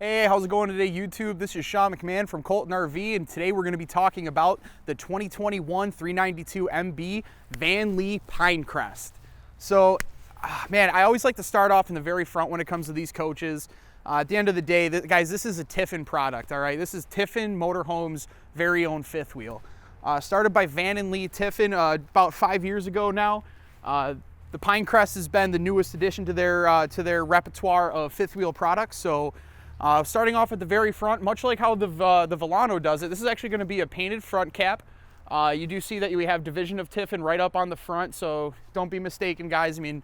Hey, how's it going today, YouTube? This is Sean McMahon from Colton RV, and today we're going to be talking about the 2021 392MB Vanleigh Pinecrest. So, man, I always like to start off in the very front when it comes to these coaches. At the end of the day, guys, this is a Tiffin product, all right? This is Tiffin Motorhome's very own fifth wheel. Started by Vanleigh Tiffin about 5 years ago now. The Pinecrest has been the newest addition to their repertoire of fifth wheel products. So, starting off at the very front, much like how the Volano does it, this is actually going to be a painted front cap. You do see that we have division of Tiffin right up on the front, so don't be mistaken, guys. I mean,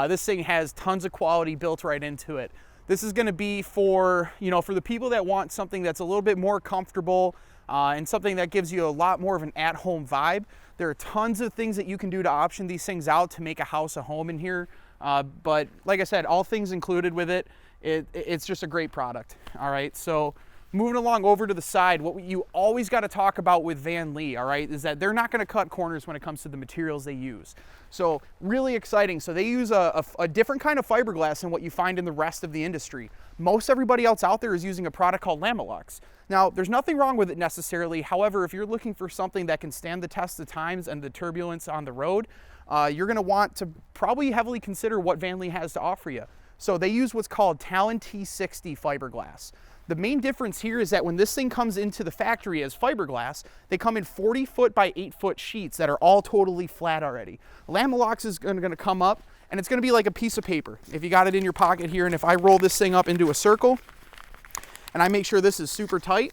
this thing has tons of quality built right into it. This is going to be for, for the people that want something that's a little bit more comfortable and something that gives you a lot more of an at-home vibe. There are tons of things that you can do to option these things out to make a house a home in here. But like I said, all things included with it, it's just a great product. All right, so moving along over to the side, what you always got to talk about with Vanleigh, all right, is that they're not going to cut corners when it comes to the materials they use. So really exciting. So they use a different kind of fiberglass than what you find in the rest of the industry. Most everybody else out there is using a product called Lamilux. Now, there's nothing wrong with it necessarily. However, if you're looking for something that can stand the test of times and the turbulence on the road, you're going to want to probably heavily consider what Vanleigh has to offer you. So they use what's called Talon T60 Fiberglass. The main difference here is that when this thing comes into the factory as fiberglass, they come in 40-foot by 8-foot sheets that are all totally flat already. Lamilux is going to come up, and it's going to be like a piece of paper. If you got it in your pocket here, and if I roll this thing up into a circle, and I make sure this is super tight,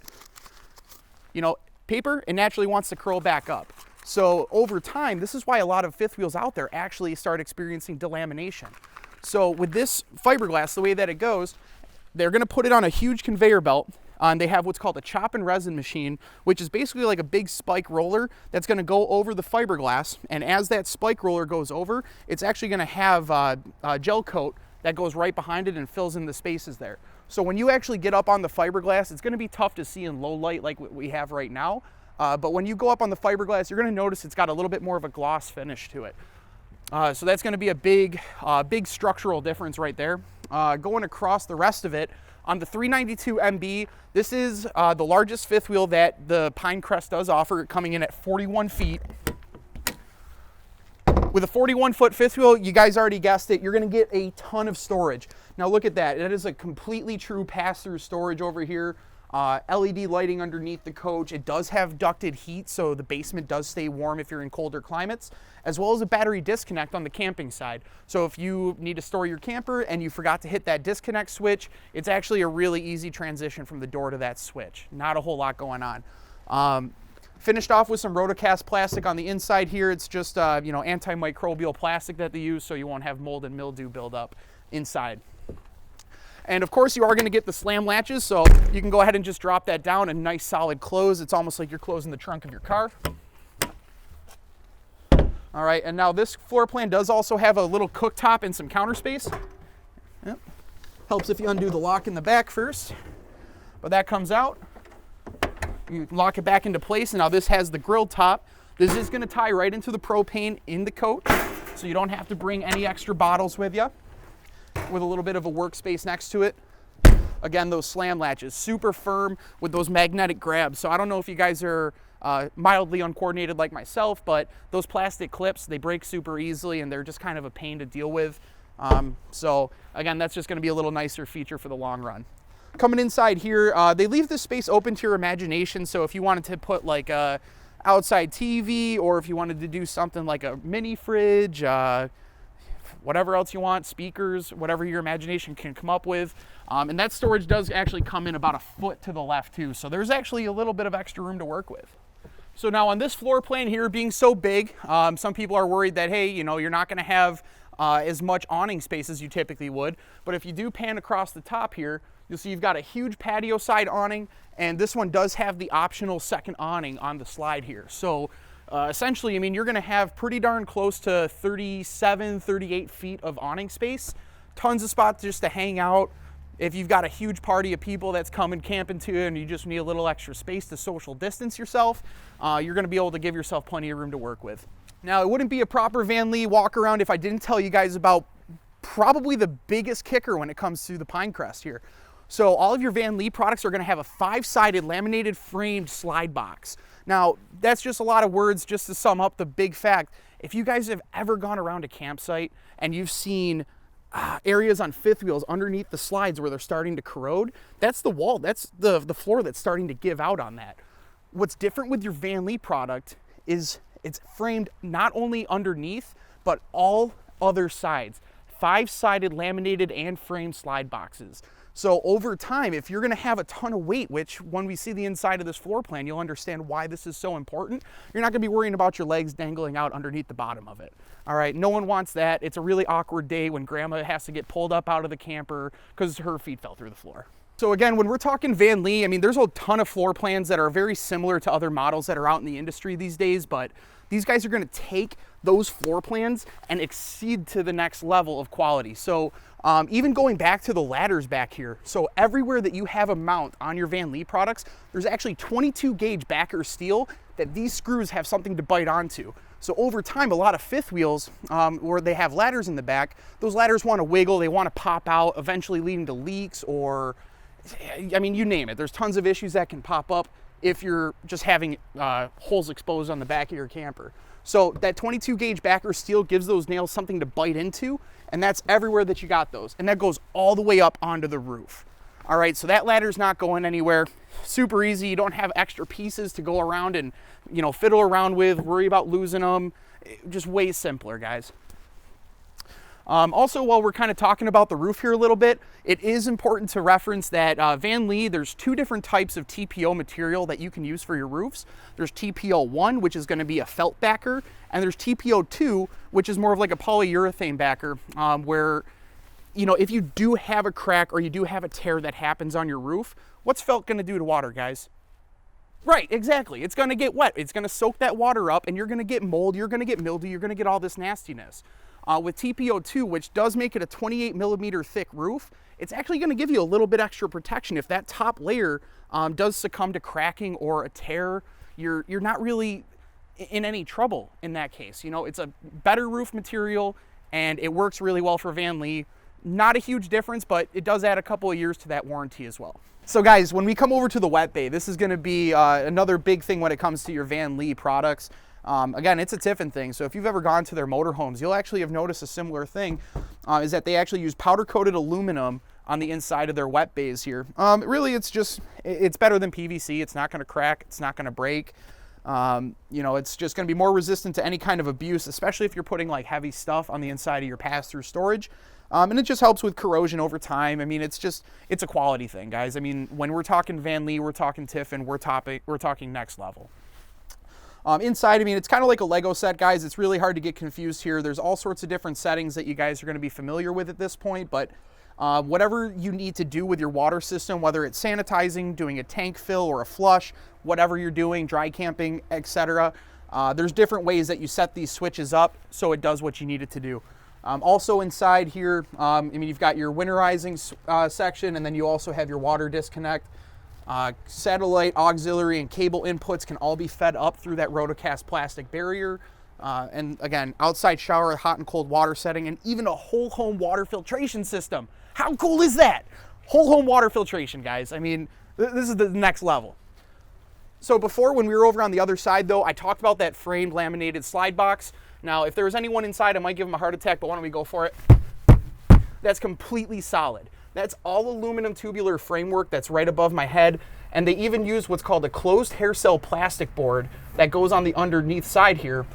paper, it naturally wants to curl back up. So over time, this is why a lot of fifth wheels out there actually start experiencing delamination. So with this fiberglass, the way that it goes, they're going to put it on a huge conveyor belt, and they have what's called a chop and resin machine, which is basically like a big spike roller that's going to go over the fiberglass. And as that spike roller goes over, it's actually going to have a gel coat that goes right behind it and fills in the spaces there. So when you actually get up on the fiberglass, it's going to be tough to see in low light like what we have right now. But when you go up on the fiberglass, you're going to notice it's got a little bit more of a gloss finish to it. So that's going to be a big structural difference right there. Going across the rest of it, on the 392MB, this is the largest fifth wheel that the Pinecrest does offer, coming in at 41 feet. With a 41-foot fifth wheel, you guys already guessed it, you're going to get a ton of storage. Now look at that. It is a completely true pass-through storage over here. LED lighting underneath the coach. It does have ducted heat, so the basement does stay warm if you're in colder climates, as well as a battery disconnect on the camping side. So if you need to store your camper and you forgot to hit that disconnect switch, it's actually a really easy transition from the door to that switch. Not a whole lot going on. Finished off with some rotocast plastic on the inside here. It's just antimicrobial plastic that they use, so you won't have mold and mildew build up inside. And of course, you are going to get the slam latches, so you can go ahead and just drop that down, a nice solid close. It's almost like you're closing the trunk of your car. All right, and now this floor plan does also have a little cooktop and some counter space. Yep. Helps if you undo the lock in the back first. But that comes out. You lock it back into place, and now this has the grill top. This is going to tie right into the propane in the coach, so you don't have to bring any extra bottles with you, with a little bit of a workspace next to it. Again, those slam latches, super firm with those magnetic grabs. So I don't know if you guys are mildly uncoordinated like myself, but those plastic clips, they break super easily and they're just kind of a pain to deal with. So again, that's just going to be a little nicer feature for the long run. Coming inside here, they leave this space open to your imagination. So if you wanted to put like a outside TV, or if you wanted to do something like a mini fridge, whatever else you want, speakers, whatever your imagination can come up with. And that storage does actually come in about a foot to the left too. So there's actually a little bit of extra room to work with. So now on this floor plan here being so big, some people are worried that, hey, you're not going to have as much awning space as you typically would. But if you do pan across the top here, you'll see you've got a huge patio side awning, and this one does have the optional second awning on the slide here. So essentially, you're going to have pretty darn close to 37, 38 feet of awning space. Tons of spots just to hang out. If you've got a huge party of people that's coming camping to you and you just need a little extra space to social distance yourself, you're going to be able to give yourself plenty of room to work with. Now, it wouldn't be a proper Vanleigh walk around if I didn't tell you guys about probably the biggest kicker when it comes to the Pinecrest here. So all of your Vanleigh products are gonna have a 5-sided laminated framed slide box. Now, that's just a lot of words just to sum up the big fact. If you guys have ever gone around a campsite and you've seen areas on fifth wheels underneath the slides where they're starting to corrode, that's the wall, that's the floor that's starting to give out on that. What's different with your Vanleigh product is it's framed not only underneath, but all other sides. 5-sided laminated and framed slide boxes. So over time, if you're gonna have a ton of weight, which when we see the inside of this floor plan, you'll understand why this is so important. You're not gonna be worrying about your legs dangling out underneath the bottom of it. All right, no one wants that. It's a really awkward day when grandma has to get pulled up out of the camper because her feet fell through the floor. So again, when we're talking Vanleigh, I mean, there's a ton of floor plans that are very similar to other models that are out in the industry these days, but these guys are gonna take those floor plans and exceed to the next level of quality. So even going back to the ladders back here, so everywhere that you have a mount on your Vanleigh products, there's actually 22 gauge backer steel that these screws have something to bite onto. So over time, a lot of fifth wheels where they have ladders in the back, those ladders want to wiggle, they want to pop out, eventually leading to leaks or, I mean, you name it. There's tons of issues that can pop up if you're just having holes exposed on the back of your camper. So that 22 gauge backer steel gives those nails something to bite into, and that's everywhere that you got those. And that goes all the way up onto the roof. All right, so that ladder's not going anywhere. Super easy. You don't have extra pieces to go around and, you know, fiddle around with, worry about losing them. Just way simpler, guys. Also, while we're kind of talking about the roof here a little bit, it is important to reference that Vanleigh, there's 2 different types of TPO material that you can use for your roofs. There's TPO1, which is going to be a felt backer, and there's TPO2, which is more of like a polyurethane backer, where, you know, if you do have a crack or you do have a tear that happens on your roof, what's felt going to do to water, guys? Right, exactly. It's going to get wet. It's going to soak that water up, and you're going to get mold, you're going to get mildew, you're going to get all this nastiness. With TPO2, which does make it a 28 millimeter thick roof, it's actually going to give you a little bit extra protection. If that top layer does succumb to cracking or a tear, you're not really in any trouble in that case. You know, it's a better roof material and it works really well for Vanleigh. Not a huge difference, but it does add a couple of years to that warranty as well. So guys, when we come over to the wet bay, this is going to be another big thing when it comes to your Vanleigh products. Again, it's a Tiffin thing, so if you've ever gone to their motorhomes, you'll actually have noticed a similar thing, is that they actually use powder-coated aluminum on the inside of their wet bays here. Really, it's better than PVC. It's not going to crack. It's not going to break. You know, it's just going to be more resistant to any kind of abuse, especially if you're putting like heavy stuff on the inside of your pass-through storage. And it just helps with corrosion over time. I mean, it's a quality thing, guys. I mean, when we're talking Vanleigh, we're talking Tiffin, we're talking next level. Inside, I mean, it's kind of like a Lego set, guys. It's really hard to get confused here. There's all sorts of different settings that you guys are going to be familiar with at this point, but whatever you need to do with your water system, whether it's sanitizing, doing a tank fill or a flush, whatever you're doing, dry camping, etc., there's different ways that you set these switches up so it does what you need it to do. Also inside here, I mean, you've got your winterizing section, and then you also have your water disconnect. Satellite, auxiliary, and cable inputs can all be fed up through that Rotocast plastic barrier. And again, outside shower, hot and cold water setting, and even a whole home water filtration system. How cool is that? Whole home water filtration, guys. I mean, this is the next level. So before, when we were over on the other side though, I talked about that framed laminated slide box. Now, if there was anyone inside, I might give them a heart attack, but why don't we go for it? That's completely solid. That's all aluminum tubular framework that's right above my head. And they even use what's called a closed hair cell plastic board that goes on the underneath side here.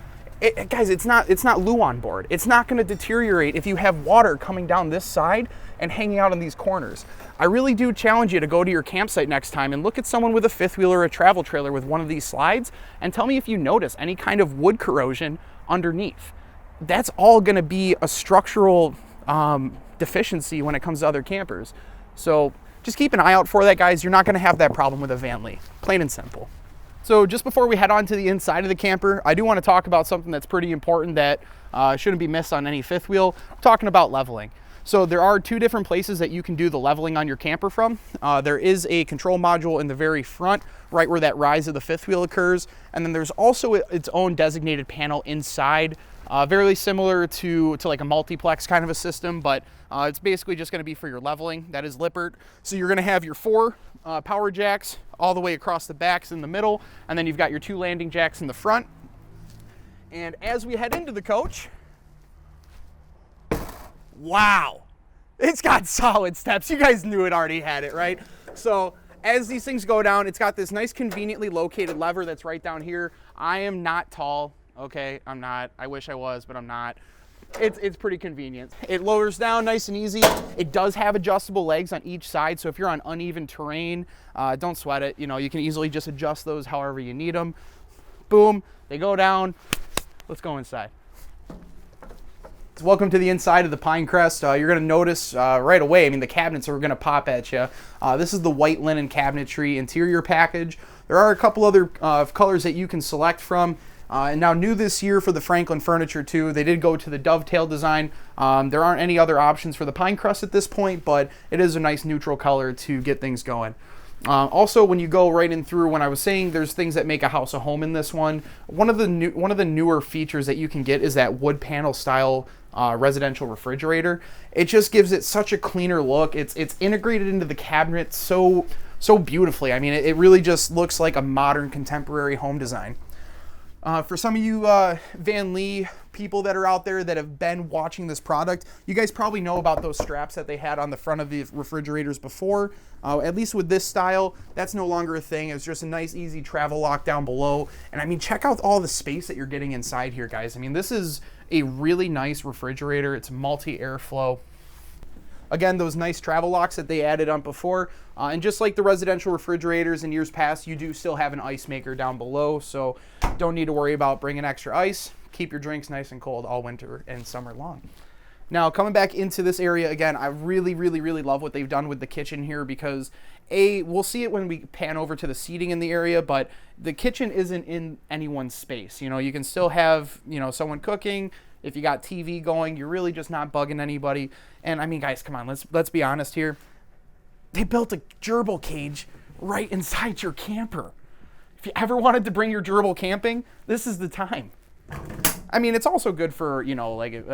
Guys, it's not Luan board. It's not going to deteriorate if you have water coming down this side and hanging out on these corners. I really do challenge you to go to your campsite next time and look at someone with a fifth wheel or a travel trailer with one of these slides and tell me if you notice any kind of wood corrosion underneath. That's all going to be a structural deficiency when it comes to other campers. So just keep an eye out for that, guys. You're not going to have that problem with a Vanleigh, plain and simple. So just before we head on to the inside of the camper, I do want to talk about something that's pretty important that shouldn't be missed on any fifth wheel. I'm talking about leveling. So there are 2 different places that you can do the leveling on your camper from. There is a control module in the very front, right where that rise of the fifth wheel occurs. And then there's also its own designated panel inside Very similar to like a multiplex kind of a system, but it's basically just going to be for your leveling. That is Lippert. So you're going to have your 4 power jacks all the way across the backs in the middle, and then you've got your 2 landing jacks in the front. And as we head into the coach, wow, it's got solid steps. You guys knew it already had it, right? So as these things go down, it's got this nice conveniently located lever that's right down here. I am not tall, okay? I'm not. I wish I was, but I'm not. It's pretty convenient. It lowers down nice and easy. It does have adjustable legs on each side, so if you're on uneven terrain, don't sweat it. You know, you can easily just adjust those however you need them. Boom, they go down. Let's go inside. Welcome to the inside of the Pinecrest. You're going to notice right away, I mean, the cabinets are going to pop at you. This is the white linen cabinetry interior package. There are a couple other colors that you can select from. And now new this year for the Franklin furniture too, they did go to the dovetail design. There aren't any other options for the Pinecrest at this point, but it is a nice neutral color to get things going. Also, when you go right in through, when I was saying there's things that make a house a home in this one, one of the newer features that you can get is that wood panel style residential refrigerator. It just gives it such a cleaner look. It's integrated into the cabinet so beautifully. I mean, it really just looks like a modern contemporary home design. For some of you Vanleigh people that are out there that have been watching this product, you guys probably know about those straps that they had on the front of the refrigerators before. At least with this style, that's no longer a thing. It's just a nice, easy travel lock down below. And I mean, check out all the space that you're getting inside here, guys. I mean, this is a really nice refrigerator. It's multi-airflow. Again, those nice travel locks that they added on before. And just like the residential refrigerators in years past, you do still have an ice maker down below, so don't need to worry about bringing extra ice. Keep your drinks nice and cold all winter and summer long. Now, coming back into this area again, I really love what they've done with the kitchen here because we'll see it when we pan over to the seating in the area, but the kitchen isn't in anyone's space. You know, you can still have, you know, someone cooking. If you got TV going, you're really just not bugging anybody. And I mean, guys, come on, let's be honest here. They built a gerbil cage right inside your camper. If you ever wanted to bring your gerbil camping, this is the time. I mean, it's also good for, you know, like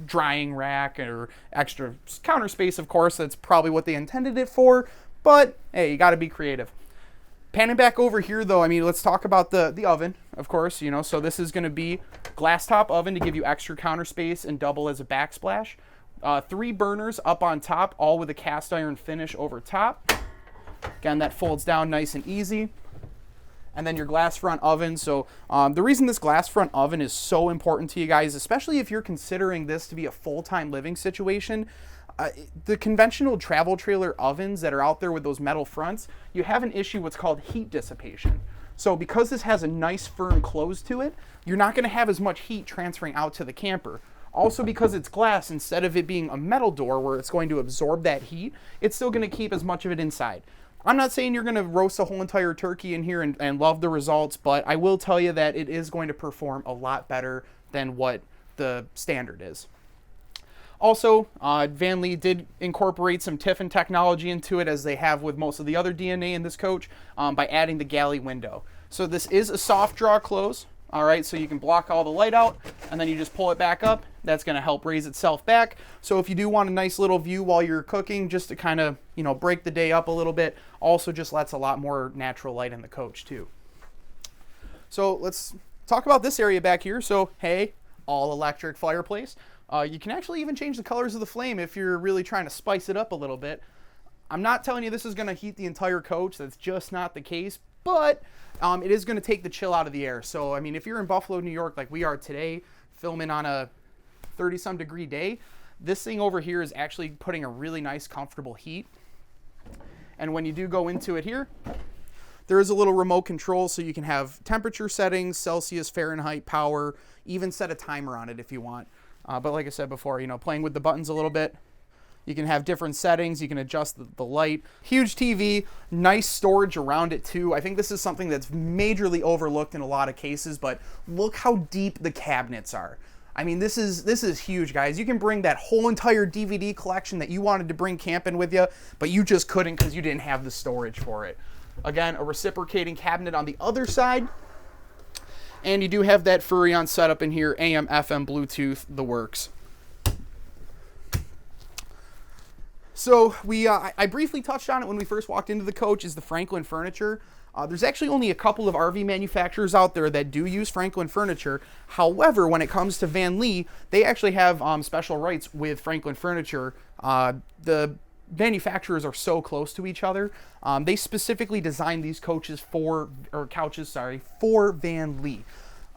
drying rack or extra counter space, of course. That's probably what they intended it for. But hey, you got to be creative. Panning back over here, though, I mean, let's talk about the oven, of course, you know. So this is going to be glass top oven to give you extra counter space and double as a backsplash. 3 burners up on top, all with a cast iron finish over top. Again, that folds down nice and easy. And then your glass front oven. So the reason this glass front oven is so important to you guys, especially if you're considering this to be a full-time living situation, the conventional travel trailer ovens that are out there with those metal fronts, you have an issue what's called heat dissipation. So because this has a nice firm close to it, you're not going to have as much heat transferring out to the camper. Also, because it's glass, instead of it being a metal door where it's going to absorb that heat, it's still going to keep as much of it inside. I'm not saying you're going to roast a whole entire turkey in here and love the results, but I will tell you that it is going to perform a lot better than what the standard is. Also, Vanleigh did incorporate some Tiffin technology into it, as they have with most of the other DNA in this coach, by adding the Galley window. So this is a soft draw close. All right, so you can block all the light out, and then you just pull it back up. That's going to help raise itself back. So if you do want a nice little view while you're cooking, just to kind of, you know, break the day up a little bit, also just lets a lot more natural light in the coach too. So let's talk about this area back here. So hey, all electric fireplace. You can actually even change the colors of the flame if you're really trying to spice it up a little bit. I'm not telling you this is going to heat the entire coach. That's just not the case. But it is going to take the chill out of the air. So, I mean, if you're in Buffalo, New York, like we are today, filming on a 30-some degree day, this thing over here is actually putting a really nice, comfortable heat. And when you do go into it here, there is a little remote control, so you can have temperature settings, Celsius, Fahrenheit, power, even set a timer on it if you want. But like I said before, you know, playing with the buttons a little bit. You can have different settings. You can adjust the light. Huge TV, nice storage around it too. I think this is something that's majorly overlooked in a lot of cases, but look how deep the cabinets are. I mean, this is huge, guys. You can bring that whole entire DVD collection that you wanted to bring camping with you, but you just couldn't because you didn't have the storage for it. Again, a reciprocating cabinet on the other side. And you do have that Furrion setup in here, AM, FM, Bluetooth, the works. So I briefly touched on it when we first walked into the coach, is the Franklin furniture. There's actually only a couple of RV manufacturers out there that do use Franklin furniture. However, when it comes to Vanleigh, they actually have special rights with Franklin furniture. The manufacturers are so close to each other. They specifically designed these couches for Vanleigh.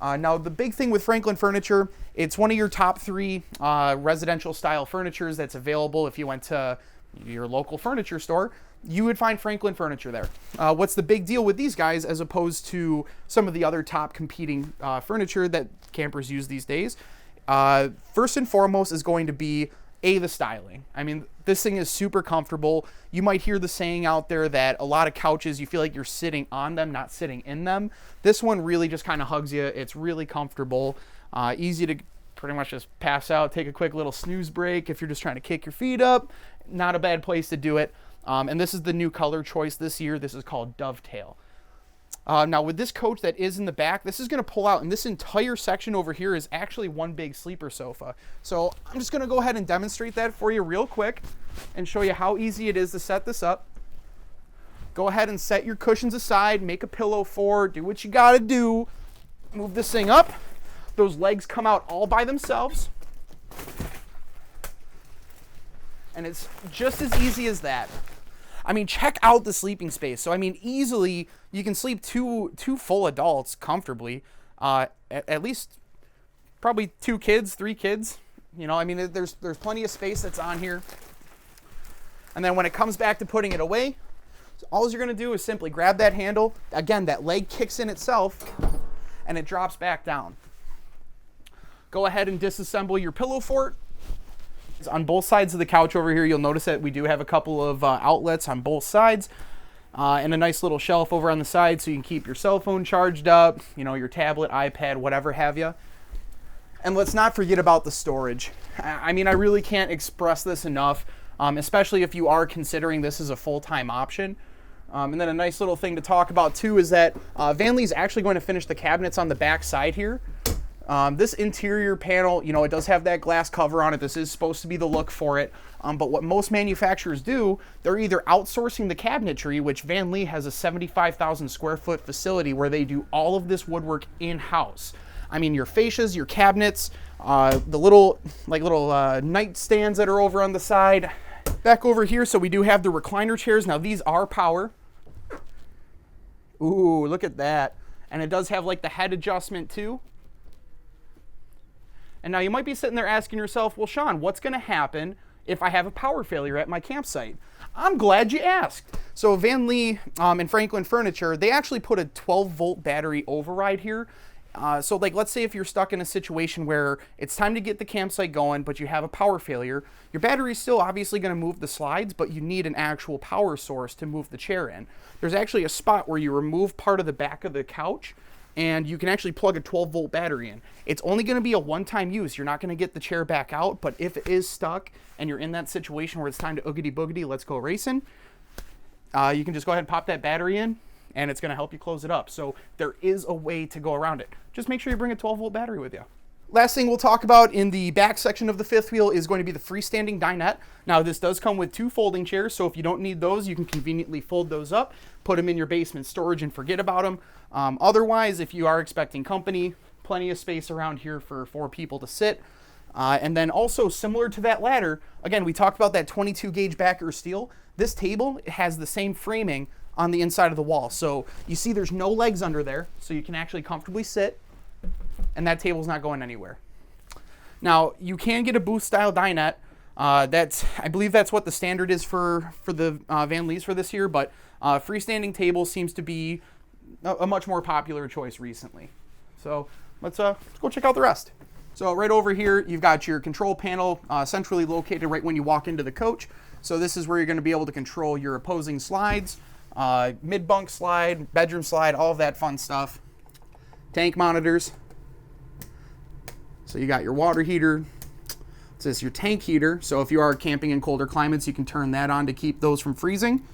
Now, the big thing with Franklin furniture, it's one of your top 3 residential style furnitures that's available. If you went to your local furniture store, you would find Franklin furniture there. What's the big deal with these guys as opposed to some of the other top competing furniture that campers use these days? First and foremost is going to be the styling. I mean, this thing is super comfortable. You might hear the saying out there that a lot of couches, you feel like you're sitting on them, not sitting in them. This one really just kind of hugs you. It's really comfortable, easy to pretty much just pass out, take a quick little snooze break if you're just trying to kick your feet up. Not a bad place to do it. And this is the new color choice this year. This is called Dovetail. Now with this coach that is in the back, this is going to pull out, and this entire section over here is actually one big sleeper sofa. So I'm just going to go ahead and demonstrate that for you real quick and show you how easy it is to set this up. Go ahead and set your cushions aside, make a pillow fort, do what you got to do. Move this thing up. Those legs come out all by themselves. And it's just as easy as that. I mean, check out the sleeping space. So, I mean, easily you can sleep two full adults comfortably. At least probably 2 kids, 3 kids. You know, I mean, there's plenty of space that's on here. And then when it comes back to putting it away, all you're going to do is simply grab that handle. Again, that leg kicks in itself, and it drops back down. Go ahead and disassemble your pillow fort. On both sides of the couch over here, you'll notice that we do have a couple of outlets on both sides, and a nice little shelf over on the side so you can keep your cell phone charged up, you know, your tablet, iPad, whatever have you. And let's not forget about the storage. I mean, I really can't express this enough, especially if you are considering this as a full-time option. And then a nice little thing to talk about too is that Vanleigh's actually going to finish the cabinets on the back side here. This interior panel, you know, it does have that glass cover on it. This is supposed to be the look for it. But what most manufacturers do, they're either outsourcing the cabinetry, which Vanleigh has a 75,000 square foot facility where they do all of this woodwork in-house. I mean, your fascias, your cabinets, the little nightstands that are over on the side. Back over here, so we do have the recliner chairs. Now, these are power. Ooh, look at that. And it does have like the head adjustment too. And now you might be sitting there asking yourself, well, Sean, what's going to happen if I have a power failure at my campsite? I'm glad you asked. So Vanleigh and Franklin Furniture, they actually put a 12-volt battery override here. So like, let's say if you're stuck in a situation where it's time to get the campsite going, but you have a power failure, your battery's still obviously going to move the slides, but you need an actual power source to move the chair in. There's actually a spot where you remove part of the back of the couch, and you can actually plug a 12-volt battery in. It's only going to be a one-time use. You're not going to get the chair back out, but if it is stuck and you're in that situation where it's time to oogity-boogity, let's go racing, you can just go ahead and pop that battery in, and it's going to help you close it up. So there is a way to go around it. Just make sure you bring a 12-volt battery with you. Last thing we'll talk about in the back section of the fifth wheel is going to be the freestanding dinette. Now, this does come with 2 folding chairs, so if you don't need those, you can conveniently fold those up, put them in your basement storage and forget about them. Otherwise, if you are expecting company, plenty of space around here for 4 people to sit. And then also similar to that ladder, again, we talked about that 22 gauge backer steel. This table has the same framing on the inside of the wall. So you see there's no legs under there, so you can actually comfortably sit, and that table's not going anywhere. Now, you can get a booth style dinette. I believe that's what the standard is for the Vanleighs for this year, but freestanding table seems to be a much more popular choice recently. So let's go check out the rest. So right over here, you've got your control panel centrally located right when you walk into the coach. So this is where you're going to be able to control your opposing slides, mid-bunk slide, bedroom slide, all of that fun stuff. Tank monitors. So you got your water heater. This is your tank heater. So if you are camping in colder climates, you can turn that on to keep those from freezing.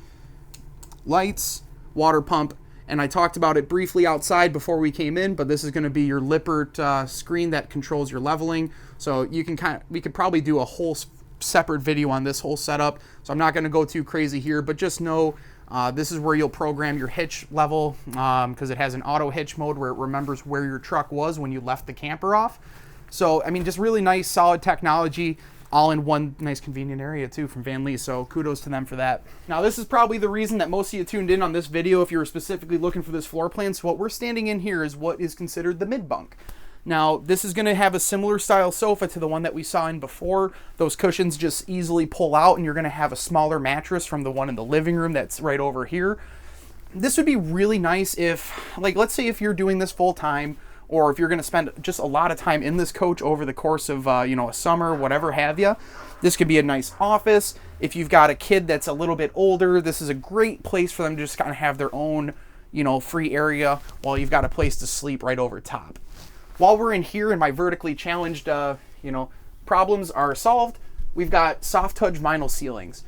Lights, water pump, And I talked about it briefly outside before we came in, but this is going to be your Lippert screen that controls your leveling. So you can we could probably do a whole separate video on this whole setup. So I'm not going to go too crazy here, but just know this is where you'll program your hitch level, because it has an auto hitch mode where it remembers where your truck was when you left the camper off. So, I mean, just really nice, solid technology, all in one nice convenient area too from Vanleigh, so kudos to them for that. Now this is probably the reason that most of you tuned in on this video if you were specifically looking for this floor plan. So what we're standing in here is what is considered the mid-bunk. Now this is going to have a similar style sofa to the one that we saw in before. Those cushions just easily pull out and you're going to have a smaller mattress from the one in the living room that's right over here. This would be really nice if, like, let's say if you're doing this full time, or if you're going to spend just a lot of time in this coach over the course of, you know, a summer, whatever have you. This could be a nice office. If you've got a kid that's a little bit older, this is a great place for them to just kind of have their own, you know, free area while you've got a place to sleep right over top. While we're in here and my vertically challenged, you know, problems are solved, we've got soft touch vinyl ceilings.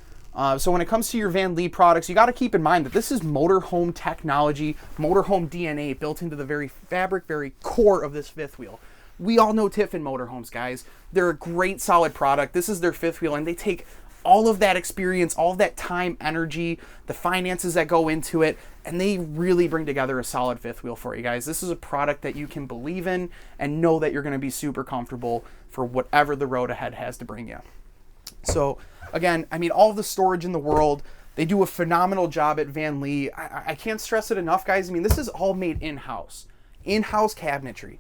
So when it comes to your Vanleigh products, you got to keep in mind that this is motorhome technology, motorhome DNA built into the very fabric, very core of this fifth wheel. We all know Tiffin motorhomes, guys. They're a great, solid product. This is their fifth wheel, and they take all of that experience, all of that time, energy, the finances that go into it, and they really bring together a solid fifth wheel for you guys. This is a product that you can believe in and know that you're going to be super comfortable for whatever the road ahead has to bring you. So again, I mean, all the storage in the world, they do a phenomenal job at Vanleigh. I can't stress it enough, guys. I mean, this is all made in-house cabinetry.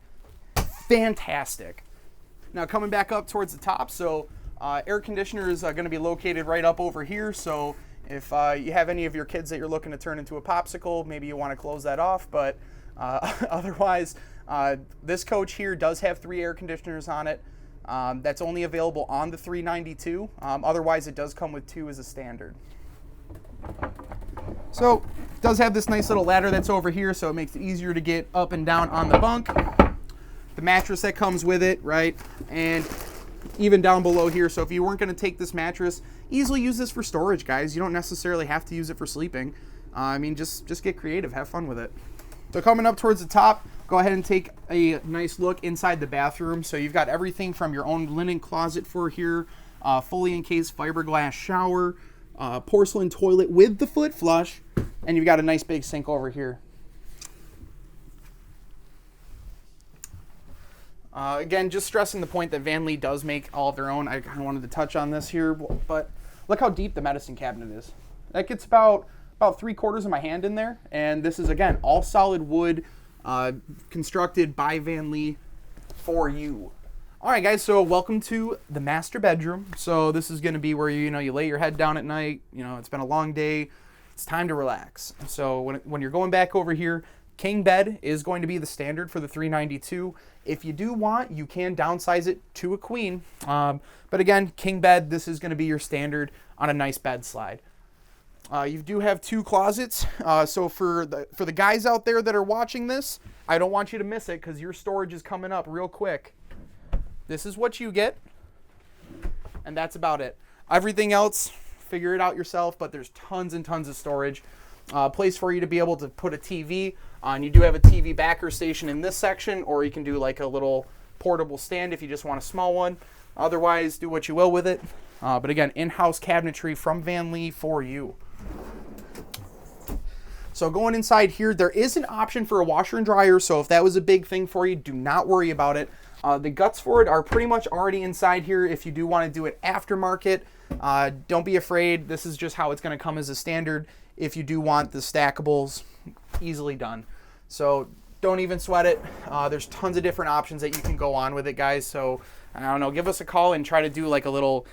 Fantastic. Now coming back up towards the top, so air conditioner is going to be located right up over here. So if you have any of your kids that you're looking to turn into a popsicle, maybe you want to close that off. But otherwise, this coach here does have 3 air conditioners on it. That's only available on the 392. Otherwise, it does come with 2 as a standard. So it does have this nice little ladder that's over here, so it makes it easier to get up and down on the bunk. The mattress that comes with it, right? And even down below here, so if you weren't going to take this mattress, easily use this for storage, guys. You don't necessarily have to use it for sleeping. I mean, just get creative, have fun with it. So coming up towards the top, go ahead and take a nice look inside the bathroom. So you've got everything from your own linen closet for here, fully encased fiberglass shower, porcelain toilet with the foot flush, and you've got a nice big sink over here. Again, just stressing the point that Vanleigh does make all of their own. I kind of wanted to touch on this here, but look how deep the medicine cabinet is. That gets about 3/4 of my hand in there, and this is, again, all solid wood, constructed by Vanleigh for you. All right, guys, so welcome to the master bedroom. So this is going to be where you lay your head down at night. You know, it's been a long day. It's time to relax. So when you're going back over here, king bed is going to be the standard for the 392. If you do want, you can downsize it to a queen. But again, king bed, this is going to be your standard on a nice bed slide. You do have 2 closets. So for the guys out there that are watching this, I don't want you to miss it because your storage is coming up real quick. This is what you get, and that's about it. Everything else, figure it out yourself, but there's tons and tons of storage. Place for you to be able to put a TV on. You do have a TV backer station in this section, or you can do like a little portable stand if you just want a small one. Otherwise, do what you will with it. But again, in-house cabinetry from Vanleigh for you. So going inside here, there is an option for a washer and dryer. So if that was a big thing for you, do not worry about it. The guts for it are pretty much already inside here. If you do want to do it aftermarket, don't be afraid. This is just how it's going to come as a standard. If you do want the stackables, easily done. So don't even sweat it. There's tons of different options that you can go on with it, guys. So I don't know, give us a call and try to do like a little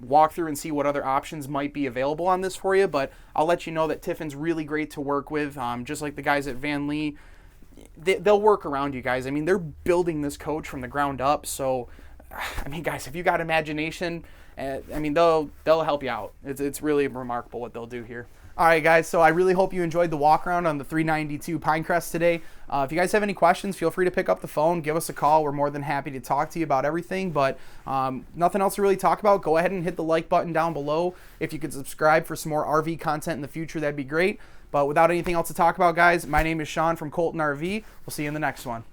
walk through and see what other options might be available on this for you. But I'll let you know that Tiffin's really great to work with, just like the guys at Vanleigh. They'll work around you guys. I mean, they're building this coach from the ground up. So, I mean, guys, if you got imagination, I mean, they'll help you out. It's really remarkable what they'll do here. All right, guys, so I really hope you enjoyed the walk around on the 392 Pinecrest today. If you guys have any questions, feel free to pick up the phone, give us a call. We're more than happy to talk to you about everything, but nothing else to really talk about. Go ahead and hit the like button down below. If you could subscribe for some more RV content in the future, that'd be great. But without anything else to talk about, guys, my name is Sean from Colton RV. We'll see you in the next one.